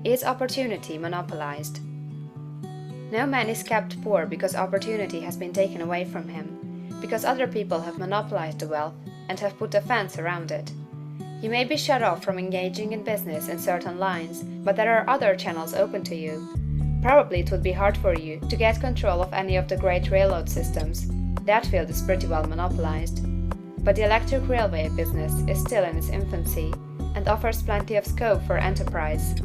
Is opportunity monopolized? No man is kept poor because opportunity has been taken away from him, because other people have monopolized the wealth and have put a fence around it. You may be shut off from engaging in business in certain lines, but there are other channels open to you. Probably it would be hard for you to get control of any of the great railroad systems. That field is pretty well monopolized. But the electric railway business is still in its infancy and offers plenty of scope for enterprise.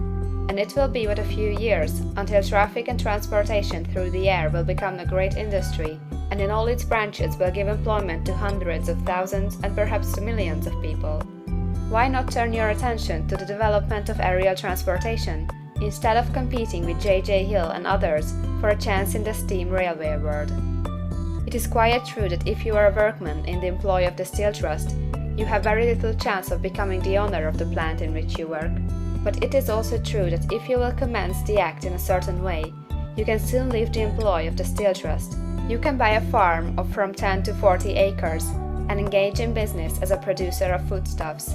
And it will be but a few years until traffic and transportation through the air will become a great industry, and in all its branches will give employment to hundreds of thousands and perhaps to millions of people. Why not turn your attention to the development of aerial transportation, instead of competing with J.J. Hill and others for a chance in the steam railway world? It is quite true that if you are a workman in the employ of the Steel Trust, you have very little chance of becoming the owner of the plant in which you work. But it is also true that if you will commence the act in a certain way, you can soon leave the employ of the Steel Trust. You can buy a farm of from 10 to 40 acres and engage in business as a producer of foodstuffs.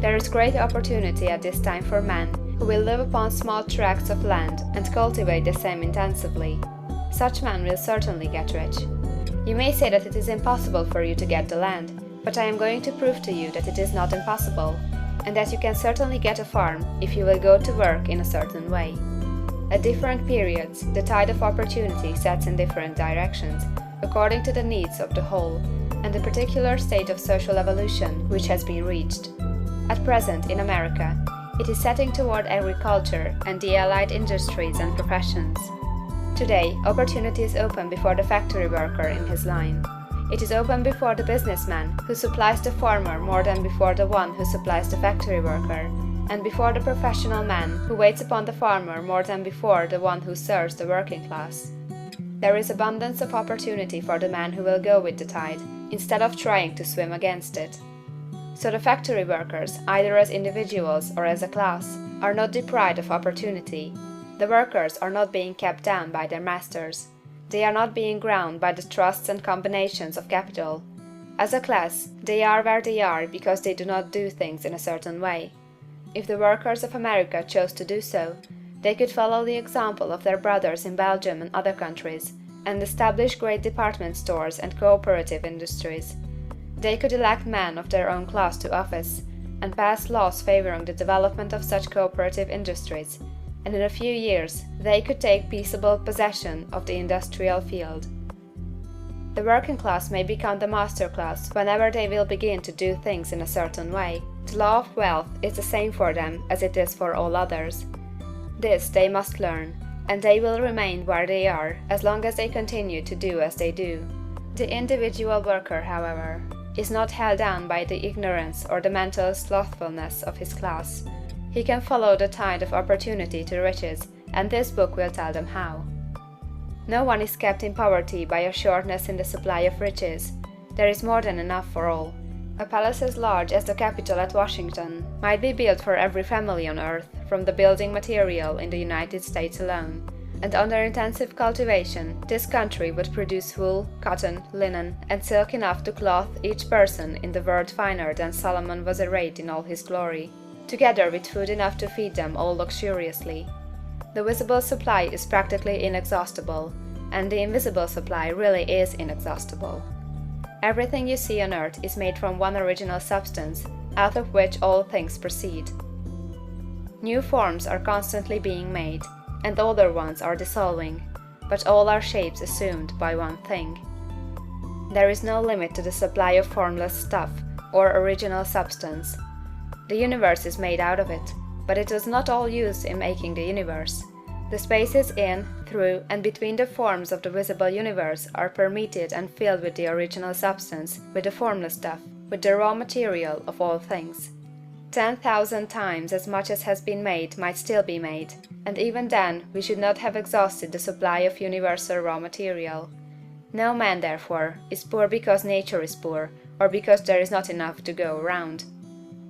There is great opportunity at this time for men who will live upon small tracts of land and cultivate the same intensively. Such men will certainly get rich. You may say that it is impossible for you to get the land, but I am going to prove to you that it is not impossible, and that you can certainly get a farm if you will go to work in a certain way. At different periods, the tide of opportunity sets in different directions, according to the needs of the whole, and the particular state of social evolution which has been reached. At present, in America, it is setting toward agriculture and the allied industries and professions. Today, opportunity is open before the factory worker in his line. It is open before the businessman who supplies the farmer more than before the one who supplies the factory worker, and before the professional man who waits upon the farmer more than before the one who serves the working class. There is abundance of opportunity for the man who will go with the tide, instead of trying to swim against it. So the factory workers, either as individuals or as a class, are not deprived of opportunity. The workers are not being kept down by their masters. They are not being ground by the trusts and combinations of capital. As a class, they are where they are because they do not do things in a certain way. If the workers of America chose to do so, they could follow the example of their brothers in Belgium and other countries, and establish great department stores and cooperative industries. They could elect men of their own class to office, and pass laws favoring the development of such cooperative industries, and in a few years they could take peaceable possession of the industrial field. The working class may become the master class whenever they will begin to do things in a certain way. The law of wealth is the same for them as it is for all others. This they must learn, and they will remain where they are as long as they continue to do as they do. The individual worker, however, is not held down by the ignorance or the mental slothfulness of his class. He can follow the tide of opportunity to riches, and this book will tell them how. No one is kept in poverty by a shortness in the supply of riches. There is more than enough for all. A palace as large as the Capitol at Washington might be built for every family on earth from the building material in the United States alone, and under intensive cultivation this country would produce wool, cotton, linen, and silk enough to clothe each person in the world finer than Solomon was arrayed in all his glory, together with food enough to feed them all luxuriously. The visible supply is practically inexhaustible, and the invisible supply really is inexhaustible. Everything you see on earth is made from one original substance, out of which all things proceed. New forms are constantly being made, and older ones are dissolving, but all are shapes assumed by one thing. There is no limit to the supply of formless stuff, or original substance. The universe is made out of it, but it was not all used in making the universe. The spaces in, through, and between the forms of the visible universe are permeated and filled with the original substance, with the formless stuff, with the raw material of all things. 10,000 times as much as has been made might still be made, and even then we should not have exhausted the supply of universal raw material. No man, therefore, is poor because nature is poor, or because there is not enough to go around.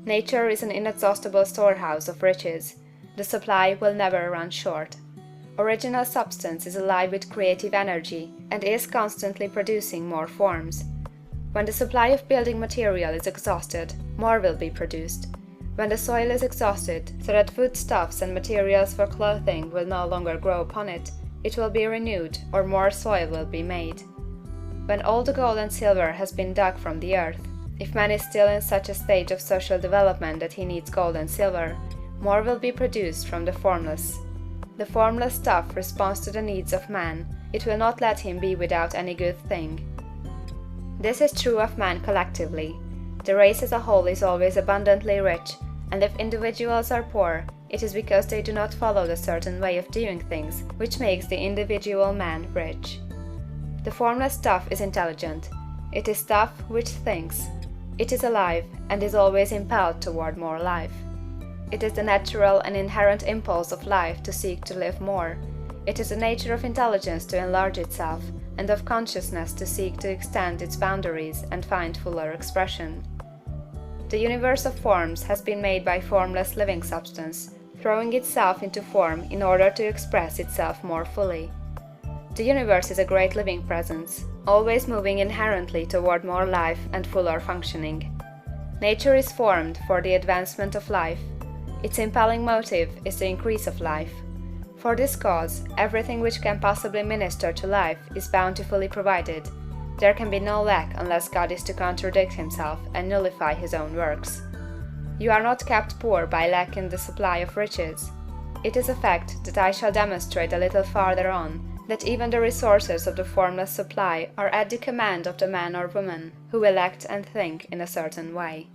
Nature is an inexhaustible storehouse of riches. The supply will never run short. Original substance is alive with creative energy and is constantly producing more forms. When the supply of building material is exhausted, more will be produced. When the soil is exhausted, so that foodstuffs and materials for clothing will no longer grow upon it, it will be renewed, or more soil will be made. When all the gold and silver has been dug from the earth, if man is still in such a stage of social development that he needs gold and silver, more will be produced from the formless. The formless stuff responds to the needs of man, it will not let him be without any good thing. This is true of man collectively. The race as a whole is always abundantly rich, and if individuals are poor, it is because they do not follow the certain way of doing things which makes the individual man rich. The formless stuff is intelligent. It is stuff which thinks. It is alive, and is always impelled toward more life. It is the natural and inherent impulse of life to seek to live more. It is the nature of intelligence to enlarge itself, and of consciousness to seek to extend its boundaries and find fuller expression. The universe of forms has been made by formless living substance, throwing itself into form in order to express itself more fully. The universe is a great living presence, always moving inherently toward more life and fuller functioning. Nature is formed for the advancement of life. Its impelling motive is the increase of life. For this cause, everything which can possibly minister to life is bountifully provided. There can be no lack unless God is to contradict himself and nullify his own works. You are not kept poor by lack in the supply of riches. It is a fact that I shall demonstrate a little farther on, that even the resources of the formless supply are at the command of the man or woman who will act and think in a certain way.